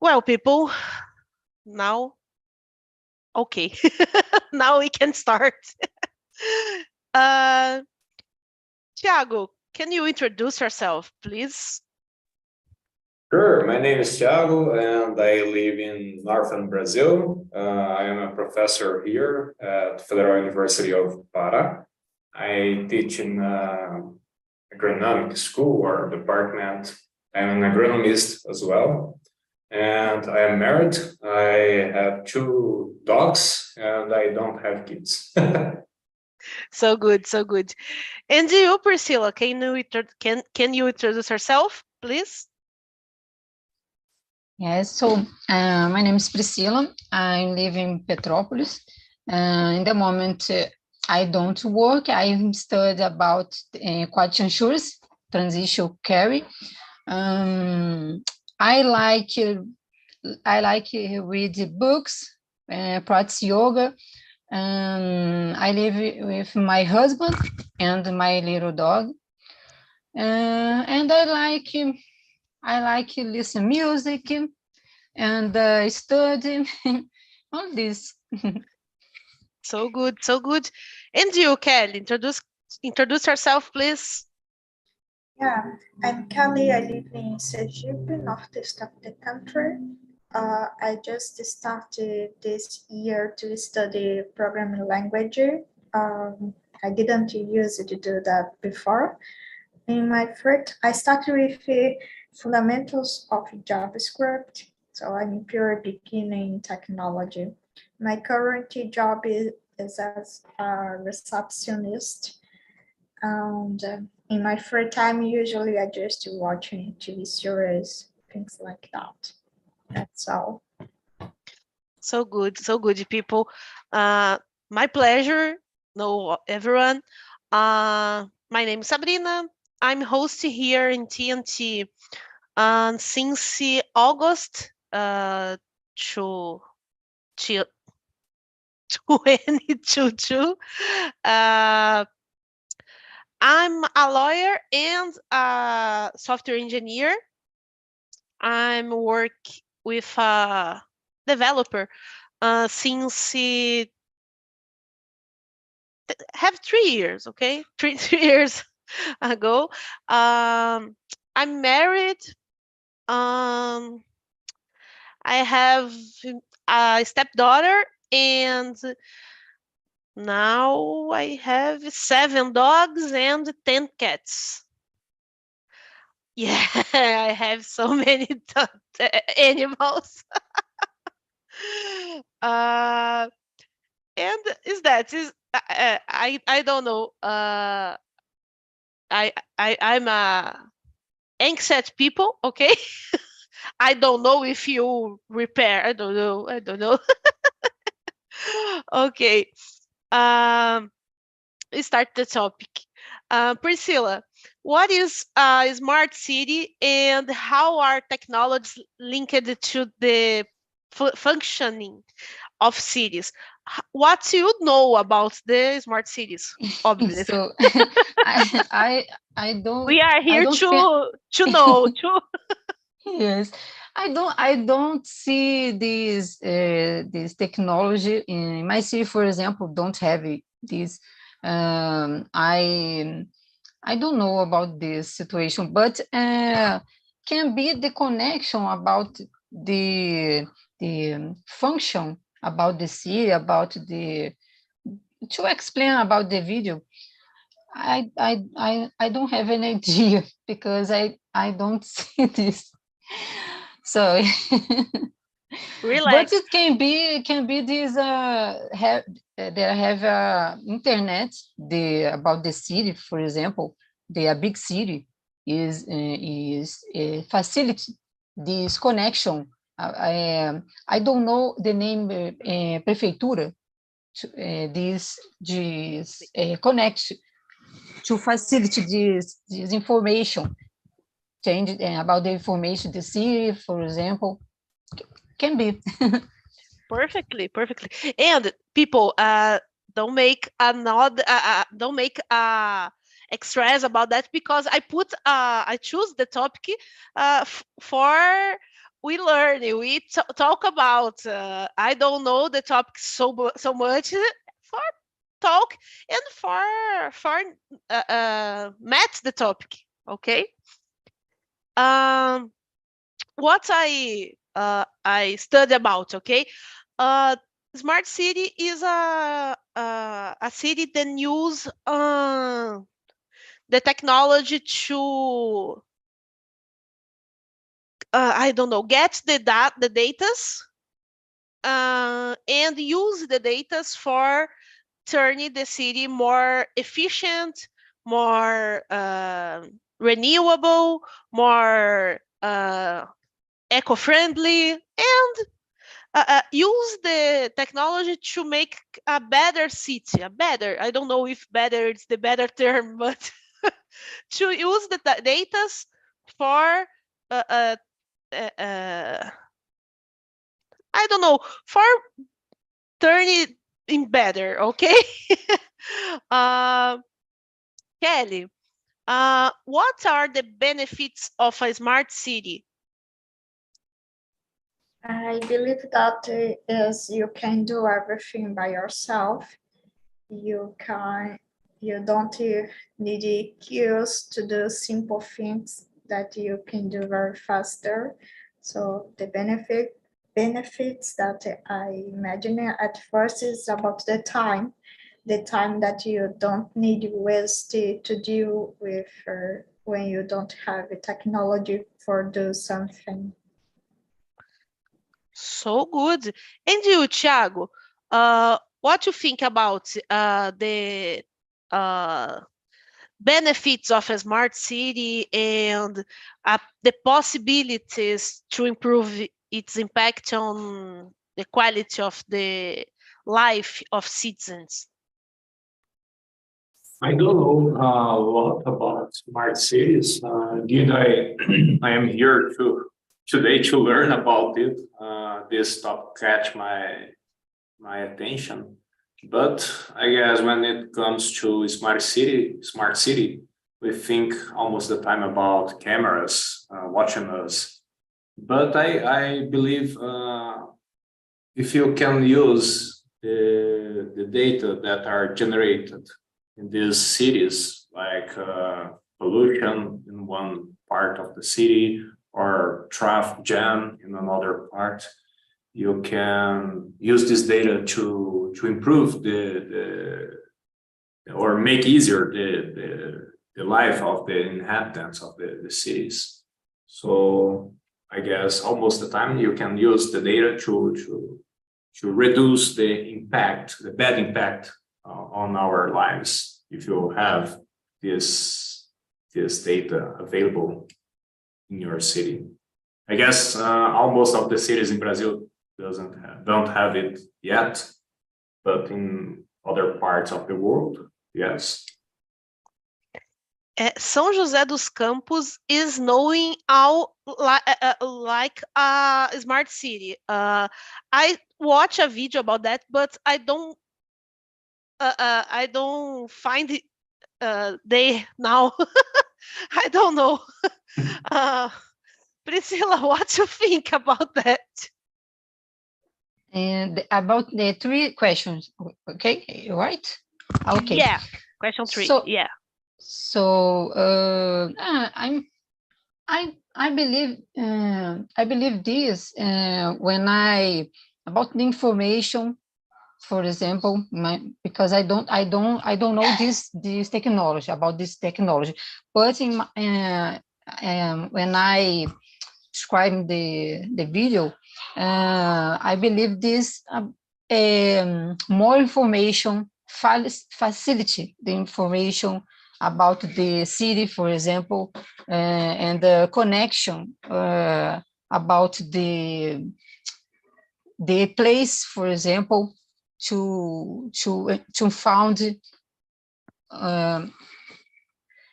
Well, people, now, okay, now we can start. uh, Thiago, can you introduce yourself, please? Sure, my name is Thiago and I live in northern Brazil. I am a professor here at Federal University of Pará. I teach in agronomic school or department. I'm an agronomist as well. And I am married. I have two dogs and I don't have kids. So good, so good. And you, Priscilla, can you introduce yourself, please? Yes, so my name is Priscilla. I live in Petrópolis. In the moment, I don't work. I study about quality assurance, transition care. I like read books, practice yoga. I live with my husband and my little dog. And I like listen music and study all this. So good, so good. And you, Kelly, introduce yourself, please. Yeah, I'm Kelly. I live in Sergipe, northeast of the country. I just started this year to study programming language. I didn't use to do that before. In my first, I started with fundamentals of JavaScript, so I'm pure beginning technology. My current job is as a receptionist, and in my free time, usually I just watching TV series, things like that. That's all. So good, people. My pleasure. Know everyone. My name is Sabrina. I'm host here in TNT since August to 2022. I'm a lawyer and a software engineer. I'm work with a developer since have 3 years, okay? Three years ago. I'm married. I have a stepdaughter, and now I have 7 dogs and 10 cats. Yeah, I have so many animals. And I don't know. I'm a anxious people, okay? I don't know if you repair. I don't know. Okay. Start the topic. Priscilla, what is a smart city and how are technologies linked to the functioning of cities? What do you know about the smart cities? Obviously. So I don't. We are here to know. Yes, I don't see this technology in my city, for example. Don't have this. I don't know about this situation, but can be the connection about the function about the city, about the to explain about the video. I don't have an idea because I don't see this. So Relax. but it can be this have that have internet about the city, for example. A big city is facility this connection. I don't know the name prefeitura this connect to facilitate this information change about the information the city, for example, can be. Perfectly. And people, don't make extras about that, because I choose the topic for we learn, we talk about. I don't know the topic so much for talk and for match the topic. Okay. What I study about. Okay. Smart city is a city that use the technology to I don't know, get the datas and use the datas for turning the city more efficient, more renewable, more eco-friendly, and use the technology to make a better city, I don't know if better is the better term, but to use the datas for I don't know, for turn it in better, okay? uh, Kelly, what are the benefits of a smart city? I believe that is you can do everything by yourself. You don't need queues to do simple things that you can do very faster. So the benefits that I imagine at first is about the time that you don't need waste to deal with when you don't have a technology for do something. So good. And you, Thiago, what you think about the benefits of a smart city and the possibilities to improve its impact on the quality of the life of citizens? I don't know a lot about smart cities. Indeed, I am here today to learn about it. This topic catch my attention. But I guess when it comes to smart city, we think almost the time about cameras watching us. But I believe if you can use the data that are generated in these cities, like pollution in one part of the city or traffic jam in another part, you can use this data to improve or make easier the life of the inhabitants of the cities. So I guess almost the time you can use the data to reduce the bad impact on our lives if you have this data available in your city. I guess almost of the cities in Brazil don't have it yet, but in other parts of the world, yes. São José dos Campos is knowing how like a smart city. I watch a video about that, but I don't find it they now. I don't know. Priscilla, what do you think about that? And about the 3 questions, okay, right? Okay. Yeah, question 3. So, yeah. So I believe this when about the information, for example, because I don't know this technology about this technology, but in when I describe the video, I believe this more information facilitate the information about the city, for example, and the connection about the place, for example, to found.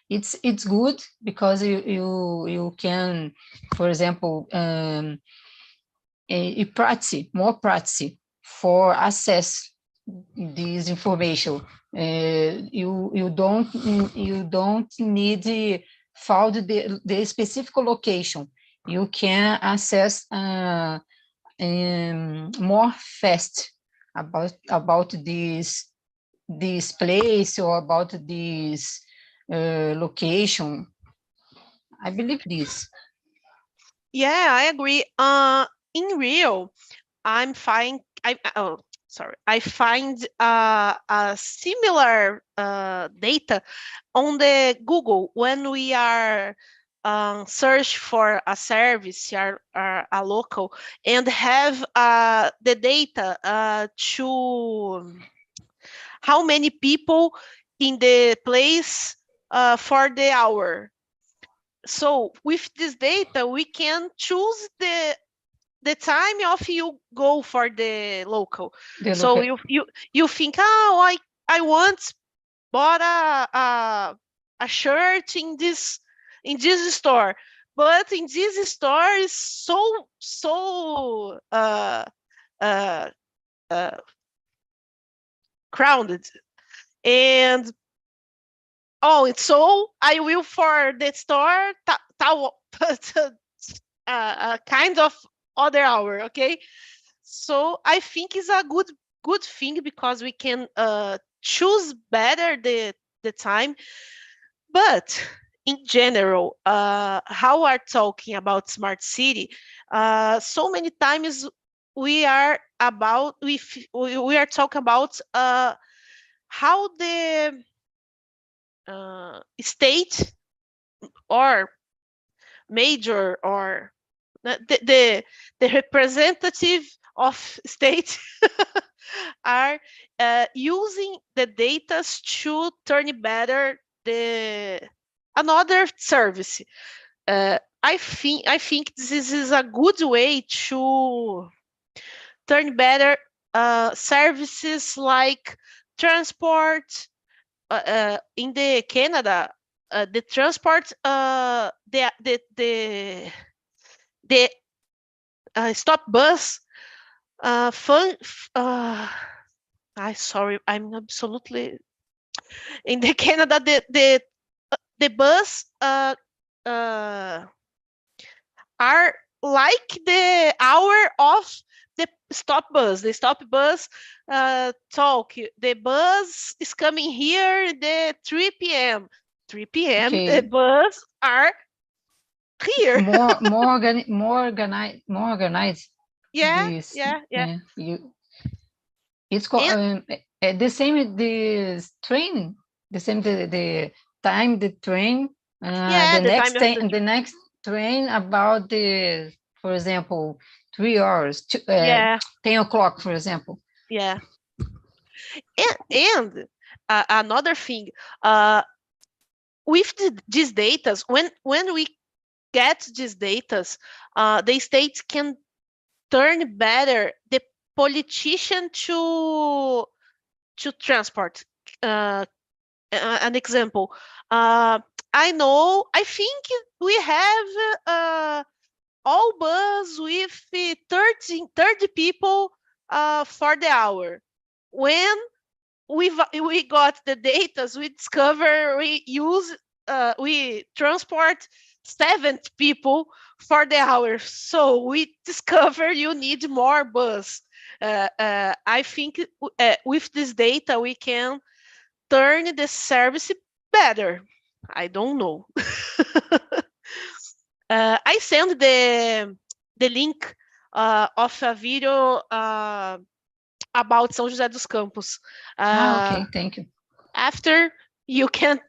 It's good because you can, for example, more practice for access this information. You don't need found the specific location. you can access more fast about this place or about this location. I believe this. Yeah, I agree. In Rio, I find a similar data on the Google when we are search for a service or a local and have the data to how many people in the place for the hour. So with this data, we can choose the time of you go for the local. So you think, oh, I want bought a shirt in this store, but in this store is so uh, crowded, and it's so I will for the store kind of other hour, okay? So I think it's a good thing because we can choose better the time. But in general, how we're talking about smart city, so many times we are talking about how the state or major or the representative of state are using the data to turn better the another service. I think this is a good way to turn better services like transport. In the Canada, the transport, the stop bus, fun. I sorry, I'm absolutely in the Canada. The bus are like the hour of the stop bus. The stop bus talk. The bus is coming here the 3 p.m. 3 p.m. Okay. The bus are here. more organized. Yeah, This, yeah. It's And the same this train, the same the time the train. yeah, the time of The next train about the, for example, 3 hours, yeah, 10 o'clock, for example. yeah. And another thing, uh, with these data, when we get these data, the states can turn better the politician to transport. An example, I think we have all bus with 30 people for the hour. When we got the data, we discover we transport 7 people for the hour. So we discover you need more bus. I think with this data we can turn the service better. I don't know. I sent the link of a video about São José dos Campos. Okay, thank you. After you can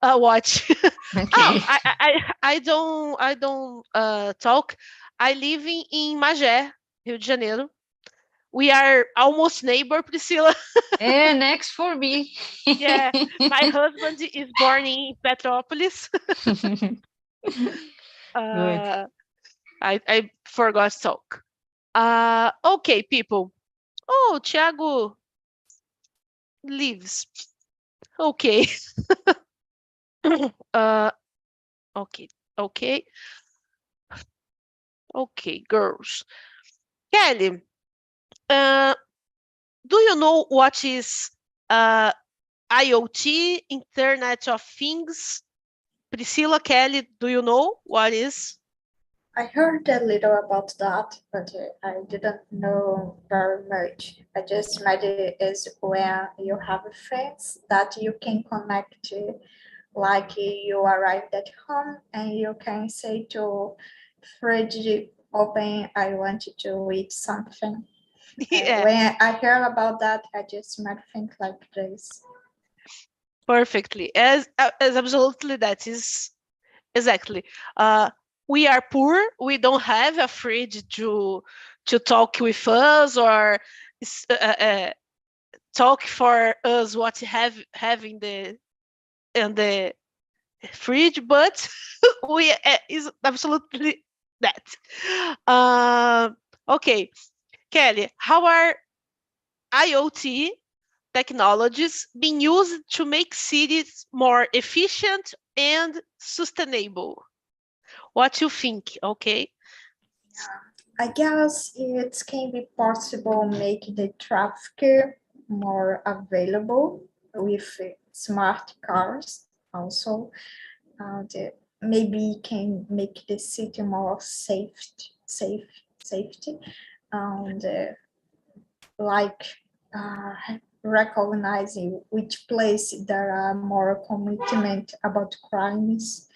watch. Okay. I don't talk. I live in Magé, Rio de Janeiro. We are almost neighbor, Priscila. Next for me. Yeah, my husband is born in Petrópolis. Good. I forgot to talk. Okay, people. Oh, Thiago leaves. Okay. Okay, okay, okay, girls. Kelly, do you know what is IoT, Internet of Things? Priscilla, Kelly, do you know what is? I heard a little about that, but I didn't know very much. I just imagine is when you have friends that you can connect to, like you arrived at home and you can say to fridge open, I want to eat something. Yeah, When I hear about that, I just might think like this. perfectly. As absolutely that is exactly. We are poor. We don't have a fridge to talk with us or talk for us what have in the fridge, but we is absolutely that. Uh, okay, Kelly, how are IoT technologies being used to make cities more efficient and sustainable? What you think? Okay. I guess it can be possible make the traffic more available with smart cars also. And maybe can make the city more safety, and like uh, recognizing which place there are more commitment about crimes.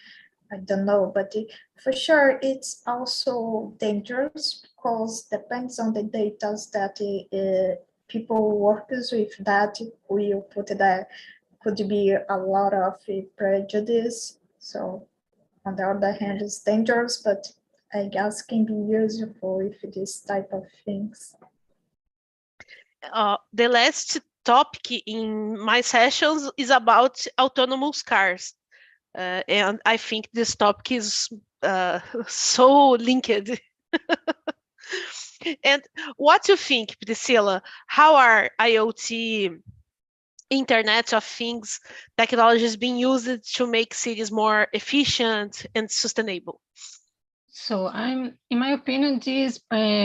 I don't know, but for sure it's also dangerous because depends on the data that people works with that will put that could be a lot of prejudice. So on the other hand, it's dangerous, but I guess can be useful with this type of things. The last topic in my sessions is about autonomous cars. And I think this topic is so linked. And what do you think, Priscilla? How are IoT, Internet of Things technologies being used to make cities more efficient and sustainable? So in my opinion, this is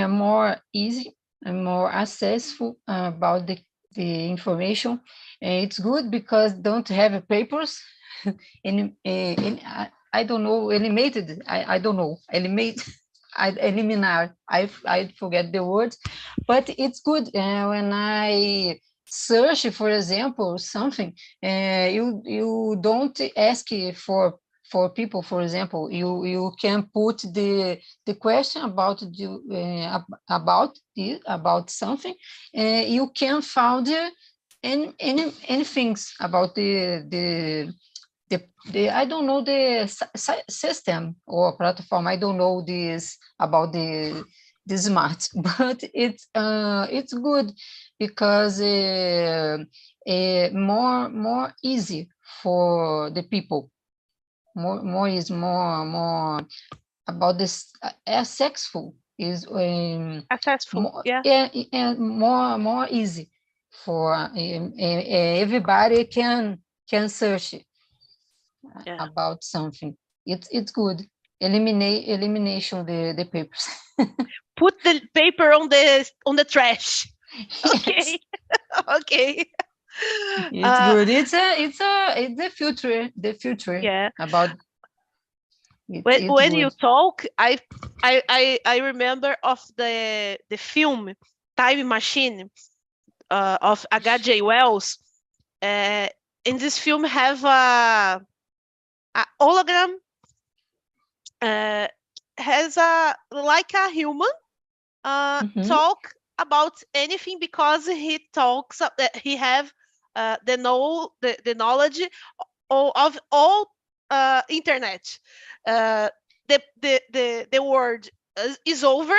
more easy and more accessible about the information. It's good because don't have papers and I don't know, eliminated. I don't know, eliminate. I eliminar. I forget the words, but it's good when I search, for example, something. You don't ask for people, for example, you can put the question about about something, you can find any things about the I don't know the system or platform. I don't know this about the smart, but it's good because more easy for the people. More is more about this sexful is Accessible, more yeah. more easy for everybody can search Yeah. about something. It's good. Elimination the papers. Put the paper on the trash. Okay. Yes, Okay. it's good. It's the future. The future Yeah. about it. When It's when you good. talk, I remember of the film Time Machine of H.G. Wells. Uh, in this film, have a hologram, uh, has a like a human Mhm. talk about anything because he talks he have the knowledge of all internet. Uh, the world is over,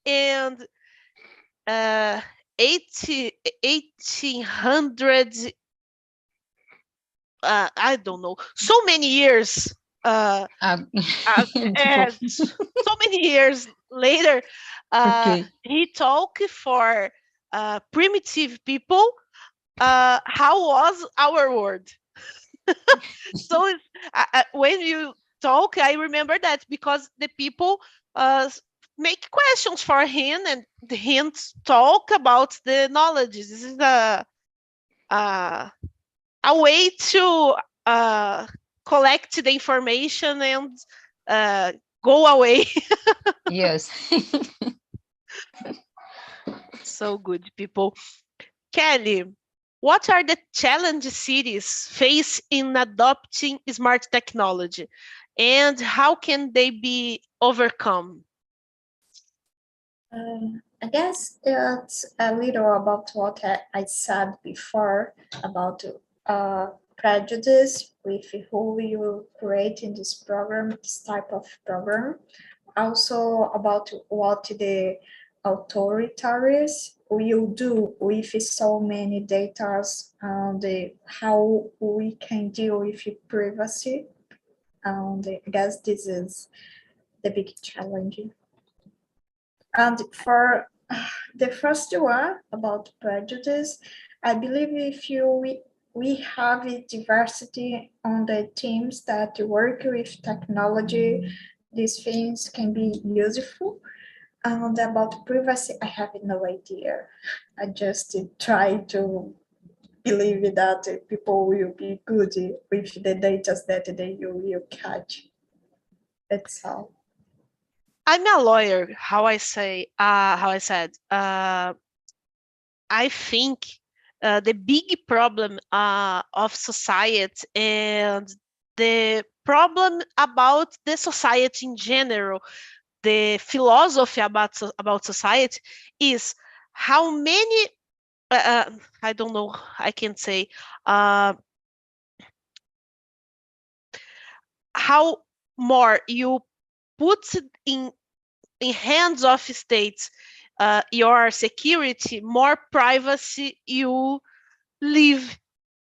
and uh, 80, 1800, I don't know, so many years, Uh, so many years later, okay. he talked for primitive people how was our world. So when you talk, I remember that because the people make questions for him and him talk about the knowledge. This is a, a way to collect the information and go away. Yes. So good, people. Kelly, what are the challenges cities face in adopting smart technology, and how can they be overcome? I guess it's a little about what I said before about prejudice with who you create in this program, this type of program. Also about what the authorities will do with so many data and how we can deal with privacy. And I guess this is the big challenge. And for the first one about prejudice, I believe if we have a diversity on the teams that work with technology, these things can be useful. And about privacy, I have no idea. I just try to believe that people will be good with the data that they will catch. That's all. I'm a lawyer. How I said. I think the big problem of society and the problem about the society in general, the philosophy about society is how many. I don't know. I can say how more you put in hands of states your security, more privacy you leave.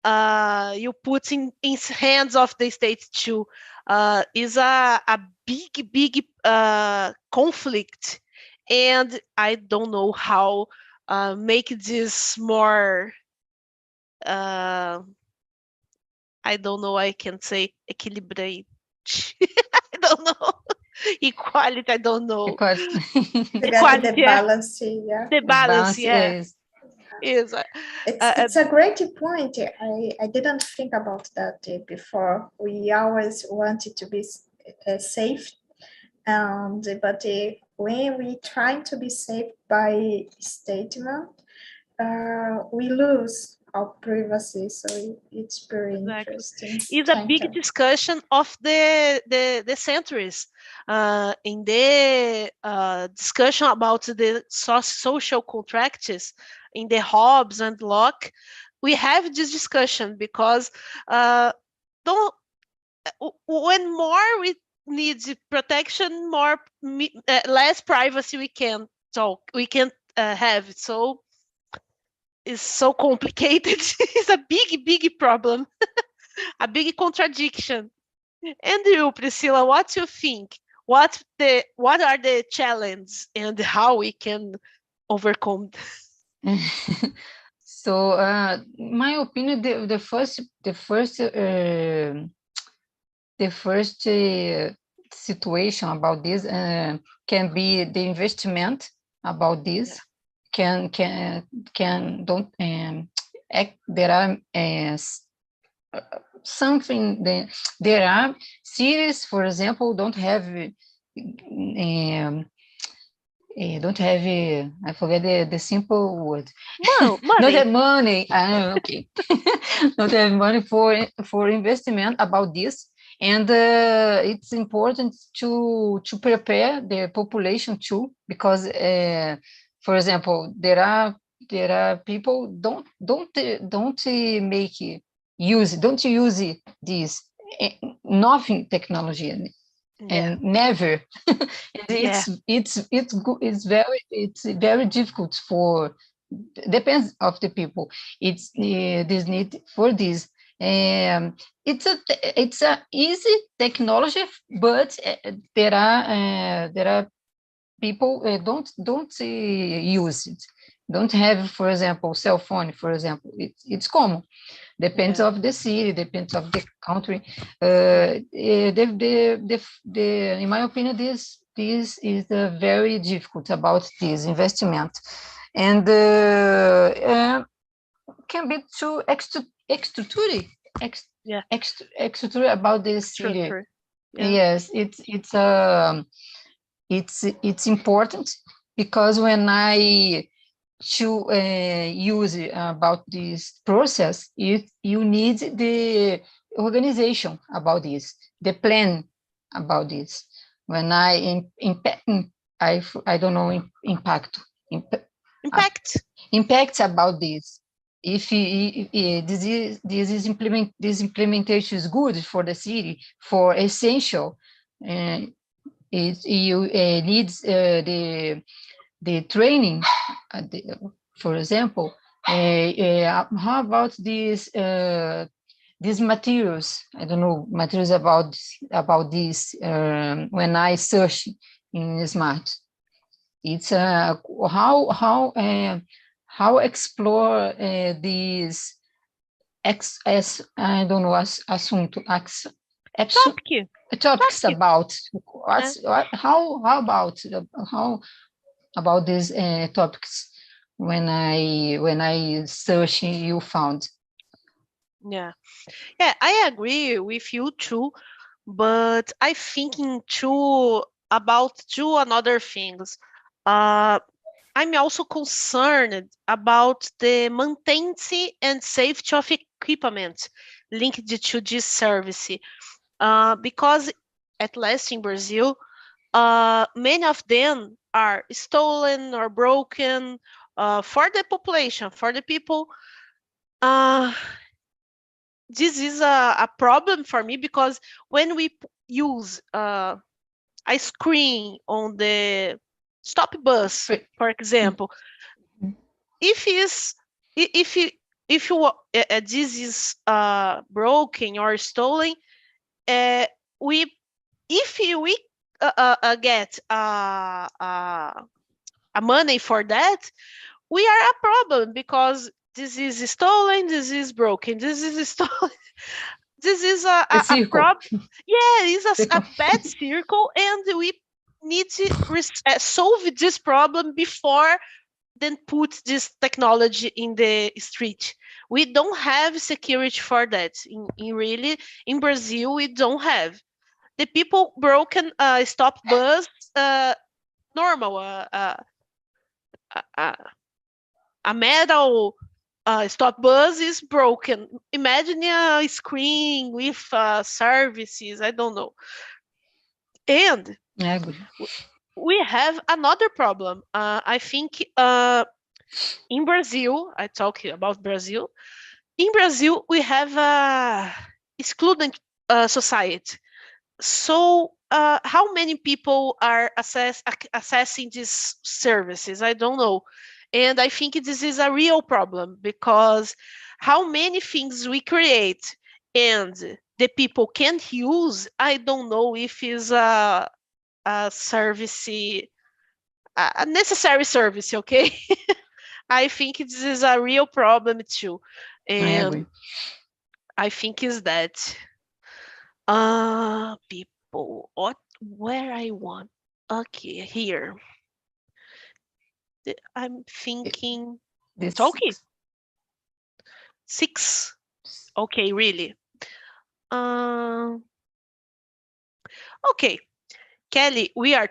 You put in hands of the state too. Is a big conflict, and I don't know how make this more. I don't know. I can say equilibrate. I don't know. Equality. I don't know. Because To get Equality. the balance, yeah. The balance. balance Yeah. is Is It's a great point. I didn't think about that before. We always wanted to be safe, and but when we try to be safe by statement, we lose our privacy. So it's very exactly. interesting. Is a Thank big you. discussion of the centuries in the discussion about the social contracts in the Hobbes and Locke. We have this discussion because don't when more we need protection, more less privacy we can have. So it's so complicated. It's a big problem, a big contradiction. And you, Priscilla, what do you think? What are the challenges and how we can overcome? so my opinion, the first situation about this can be the investment about this. Can don't there are something there are cities, for example, don't have I forget the simple word. Money. Not have money. Okay. Not have money for investment about this, and it's important to prepare the population too, because for example, there are people don't use this nothing technology and never. It's very difficult for, depends of the people. It's this need for this. It's a easy technology, but there are people don't use it. Don't have, for example, cell phone. For example, it's common. Depends of the city, depends of the country. In my opinion, this is very difficult about this investment, and can be too extra about this city. Yeah. Yes, it's important because when I use about this process, you need the organization about this, the plan about this. When I don't know impact Impact. impacts about this. If this implementation is good for the city, for essential, you needs the training. For example, how about these materials? I don't know materials about this. When I search in Smart, it's how explore these I don't know assunto Topic. topics Topic. about how about these topics when I search you found. Yeah. Yeah, I agree with you too, but I thinking too about two another things. I'm also concerned about the maintenance and safety of equipment linked to this service. Because at least in Brazil, many of them are stolen or broken for the population, for the people. Uh, this is a problem for me because when we use a screen on the stop bus, for example, if is if you if you this is broken or stolen, we if we get a money for that, we are a problem because this is stolen, this is broken, this is stolen. This is a problem. Yeah, it's a bad circle, and we need to solve this problem before then put this technology in the street. We don't have security for that. In Brazil, we don't have. The people broken stop bus normal. A metal stop bus is broken. Imagine a screen with services. I don't know. And we have another problem. I think in Brazil, I talk about Brazil. In Brazil, we have a excluded society. So, how many people are accessing these services? I don't know. And I think this is a real problem because how many things we create and the people can't use, I don't know if is a service, a necessary service, okay? I think this is a real problem too. And I think is that people, where I want. Okay, here. I'm thinking talking. 6. Okay, really. Okay, Kelly, we are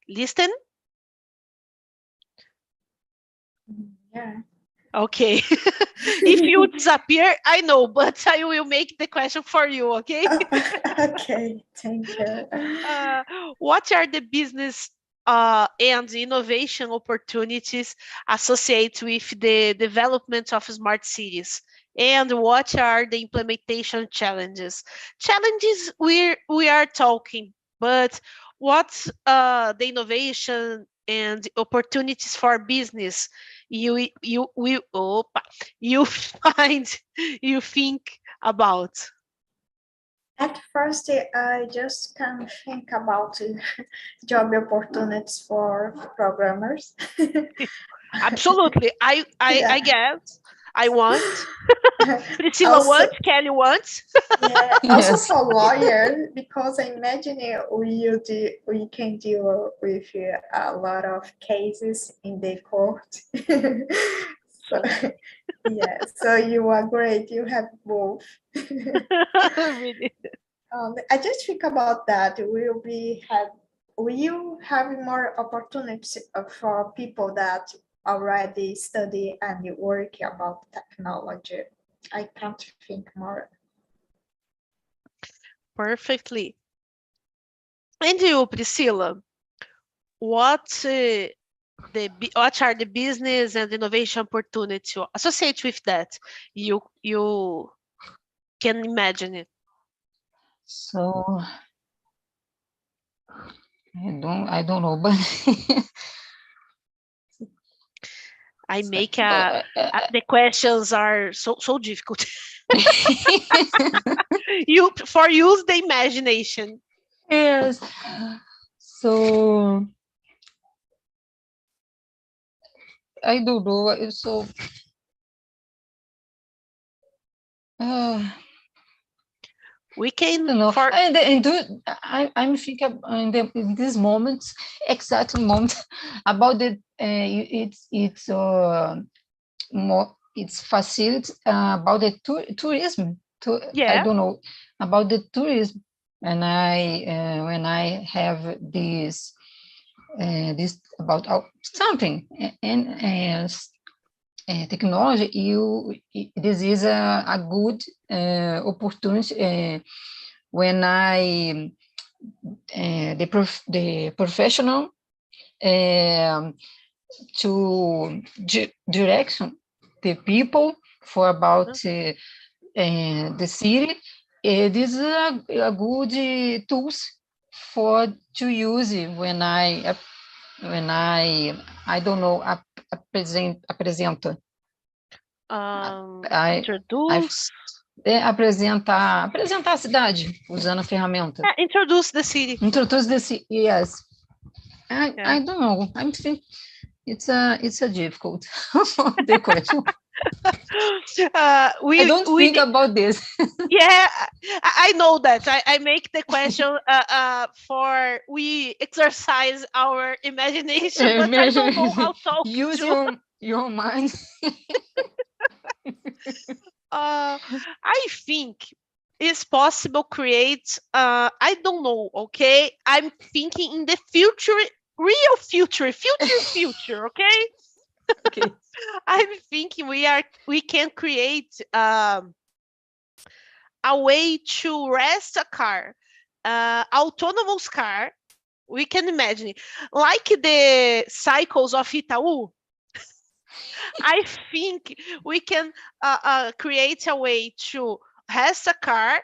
listening. Yeah. Okay. If you disappear, I know, but I will make the question for you, okay? Okay, thank you. What are the business and innovation opportunities associated with the development of smart cities? And what are the implementation challenges? Challenges we are talking, but what's the innovation and opportunities for business you find you think about? At first, I just can think about job opportunities for programmers. Absolutely. I guess I want. Priscilla Also, wants. Kelly wants. yeah, also for lawyers, because I imagine we can deal with a lot of cases in the court. So, yeah, so you are great. You have both. Really. I just think about that. Will you have more opportunities for people that already study and work about technology? I can't think more. Perfectly. And you, Priscilla, what are the business and innovation opportunities associated with that? You can imagine it. So I don't know, but I make the questions are so difficult. For use the imagination. yes. So I don't know. So We I can don't know. I'm thinking in this moment, exact moment, about the it's more it's facility about the tourism. I Yeah. don't know about the tourism, and when I have this about something and technology, this is a good opportunity when I the professional to direction the people for about the city. This is a good tools for to use when I don't know apresenta. Introduce. Apresentar a cidade usando a ferramenta. Introduce the city. Introduce the city. Yes. Yeah. I don't know. I'm think it's a difficult the question. I don't think about this. Yeah, I know that. I make the question for we exercise our imagination, but I don't know how to use your mind. I think it's possible create. I don't know. Okay, I'm thinking in the future, real future. Okay. Okay. I'm thinking we can create a way to rest a car, autonomous car. We can imagine it. Like the cycles of Itaú. I think we can create a way to rest a car,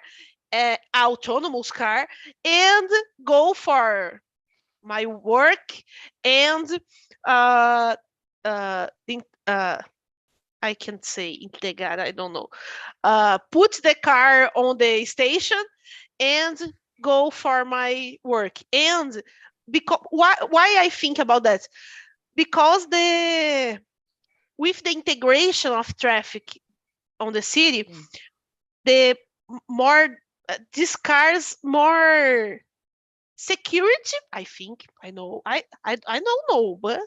autonomous car, and go for my work and uh, I can say entregar, I don't know. Put the car on the station and go for my work. And because why I think about that? Because with the integration of traffic on the city, the more these cars more security. I think I know. I don't know, but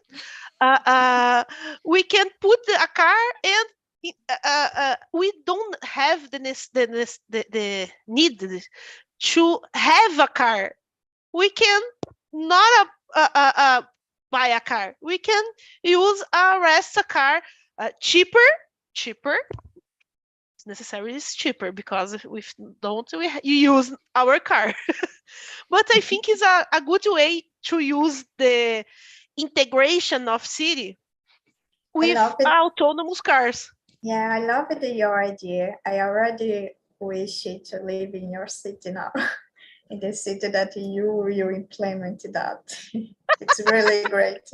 we can put a car and we don't have the need to have a car. We can not buy a car. We can use a rest a car cheaper. It's necessary is cheaper because if we don't, you use our car. But I think it's a good way to use the integration of city with autonomous cars. Yeah, I love your idea. I already wish to live in your city now, in the city that you will implement that. It's really great.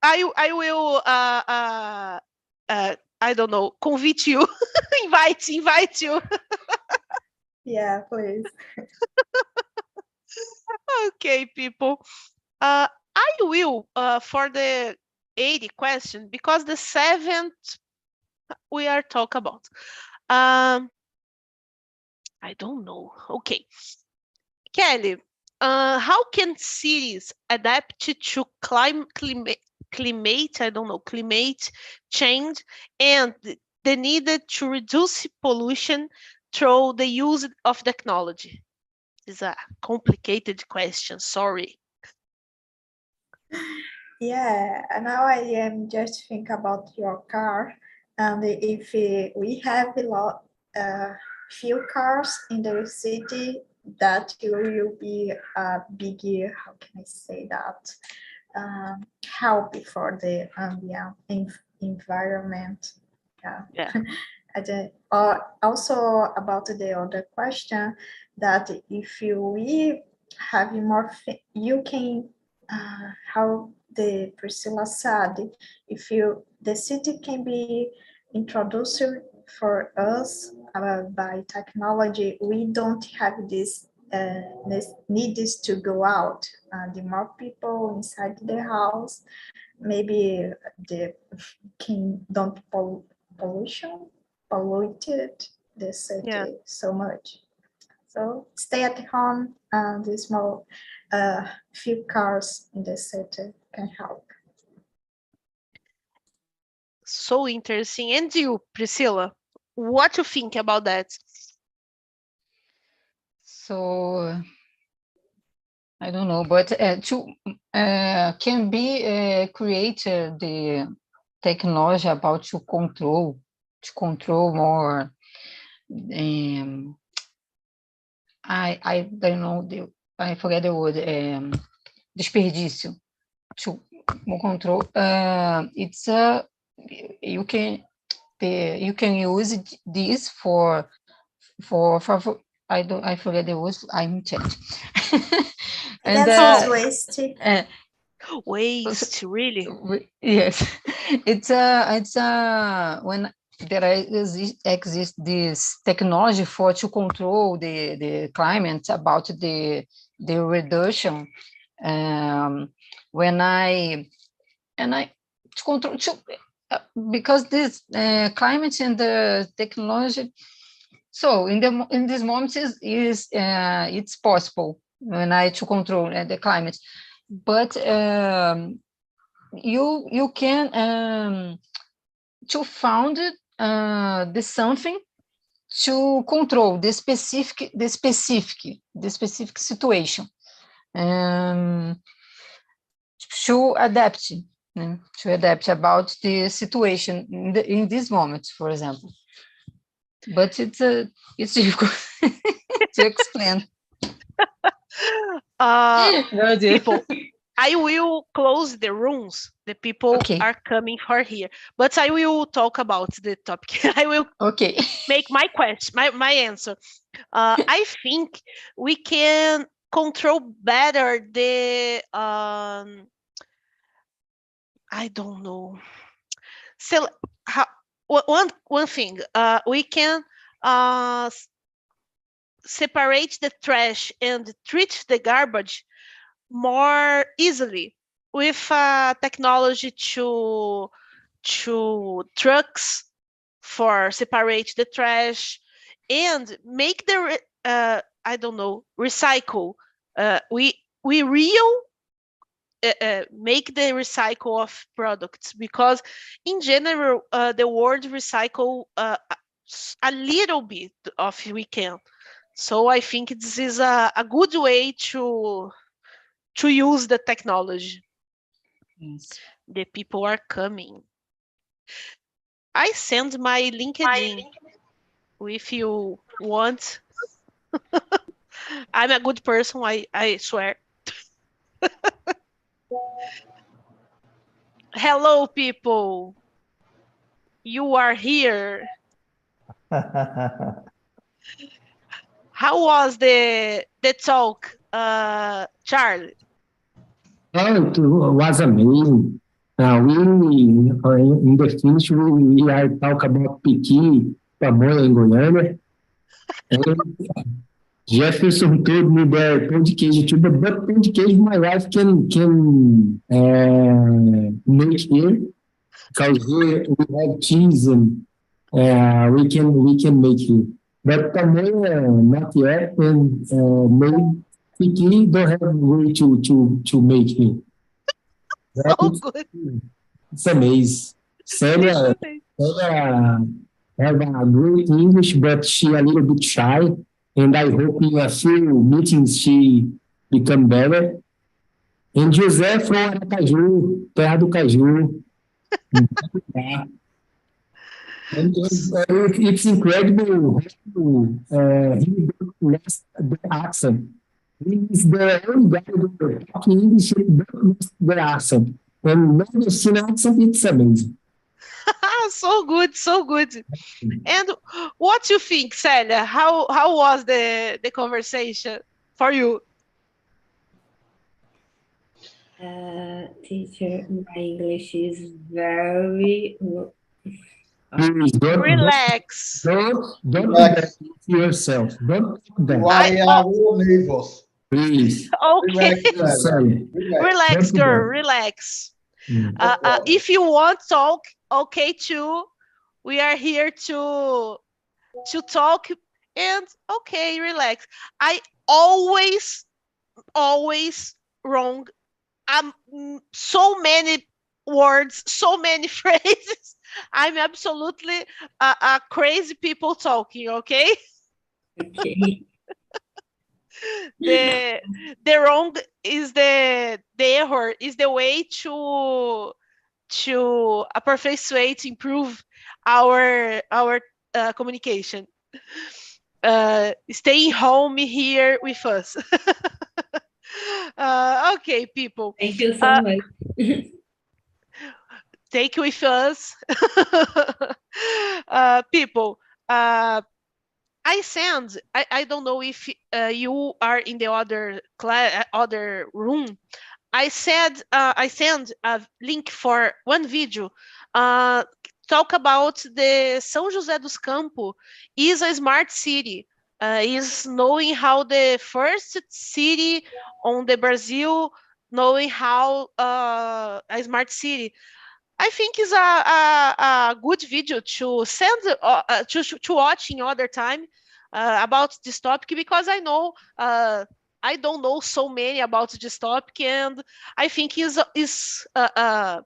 I will I don't know, convite you, invite you. Yeah, please. Okay, people. I will for the 80 question because the 7th we are talking about. I don't know. Okay, Kelly. How can cities adapt to climate climate, I don't know, climate change, and the need to reduce pollution through the use of technology? It's a complicated question, sorry. Yeah, and now I am just think about your car, and if we have a lot, few cars in the city, that will be a big, how can I say that, help for the ambient environment. Yeah. And also about the other question, that if we have more, you can, how the Priscilla said, if the city can be introduced for us by technology, we don't have this need this to go out. The more people inside the house, maybe the don't polluted the city Yeah. so much. So stay at home, and the small few cars in the city can help. So interesting. And you, Priscilla, what you think about that? So I don't know, but can be created the technology about to control more. I don't know, I forget the word. Desperdício. To control. It's you can use this for I forget the word. I'm changed. And that's waste. Waste, really? Yes, it's when there exists this technology for to control the climate about the reduction. When I to control because this climate and the technology. So in this moment is it's possible when I to control the climate, but you can to found the something to control the specific situation, to adapt about the situation in this moment, for example. But it's difficult to explain. People, I will close the rooms. The people are coming for here, but I will talk about the topic. I will make my question, my answer. I think we can control better the I don't know. So one thing, we can separate the trash and treat the garbage more easily with technology to trucks for separate the trash and make the I don't know, recycle. We make the recycle of products, because in general the world recycle a little bit of we can. So I think this is a good way to use the technology. Yes. The people are coming. I send my LinkedIn if you want. I'm a good person, I swear. Hello, people. You are here. How was the talk, Charlie? Oh, it was amazing. We in the finish we are talk about Piqui, pamonha em Goiânia. And Jefferson told me that pão de queijo too, but pão de queijo my wife can make here, because here we have cheese and we can make here. But pamonha not yet, and maybe Piqui don't have way to make here. Yeah, So good. it's amazing. Celia have a great English, but she a little bit shy, and I hope in a few meetings she become better. And José from Aracaju, terra do caju. And it's incredible how he lost the accent. He's the only guy that talking English and don't lose the accent. And now the Sin accent, it's amazing. So good, so good. And what you think, Celia? How was the conversation for you? Teacher, my English is very Please Relax. don't do Relax. that to yourself. Don't do You that. are a little nervous. Please. Okay, Relax, Sorry. relax. relax, Don't do girl, that. relax. Mm. If you want talk, okay too. We are here to talk and okay, relax. I always wrong. So many words, so many phrases. I'm absolutely a crazy people talking. Okay, okay. the wrong is the error is the way to perpetuate, improve our communication. Staying home here with us. Okay, people. Thank you so much. Take with us. People, I don't know if you are in the other other room. I send a link for one video. Talk about the São José dos Campos is a smart city. Is knowing how the first city on the Brazil, knowing how a smart city. I think is a good video to send to watch in other time about this topic, because I know I don't know so many about this topic, and I think is a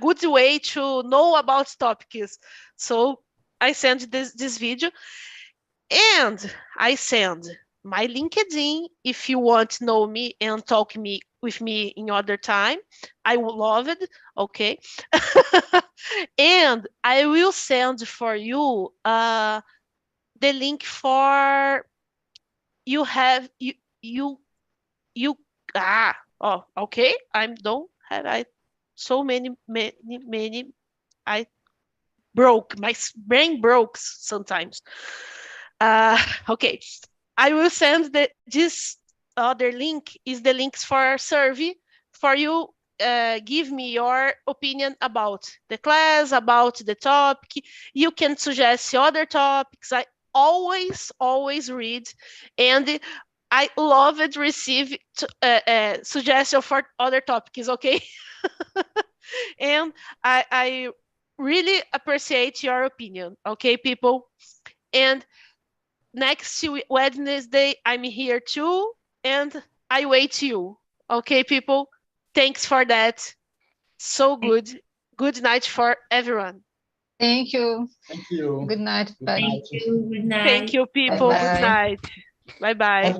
good way to know about topics. So I send this video, and I send my LinkedIn if you want to know me and talk with me in other time. I would love it. Okay. And I will send for you the link for you have you oh, okay. I don't have I so many I broke my brain broke sometimes. Okay, I will send this other link is the links for survey for you. Give me your opinion about the class, about the topic. You can suggest other topics. I always read, and I love it. Receive suggestion for other topics. Okay, and I really appreciate your opinion. Okay, people, and next Wednesday, I'm here too, and I wait you. Okay, people? Thanks for that. So good. Good night for everyone. Thank you. Thank you. Good night. Good Bye. night. Thank you. Good night. Thank you, people. Good Bye-bye. night. Bye-bye. Bye.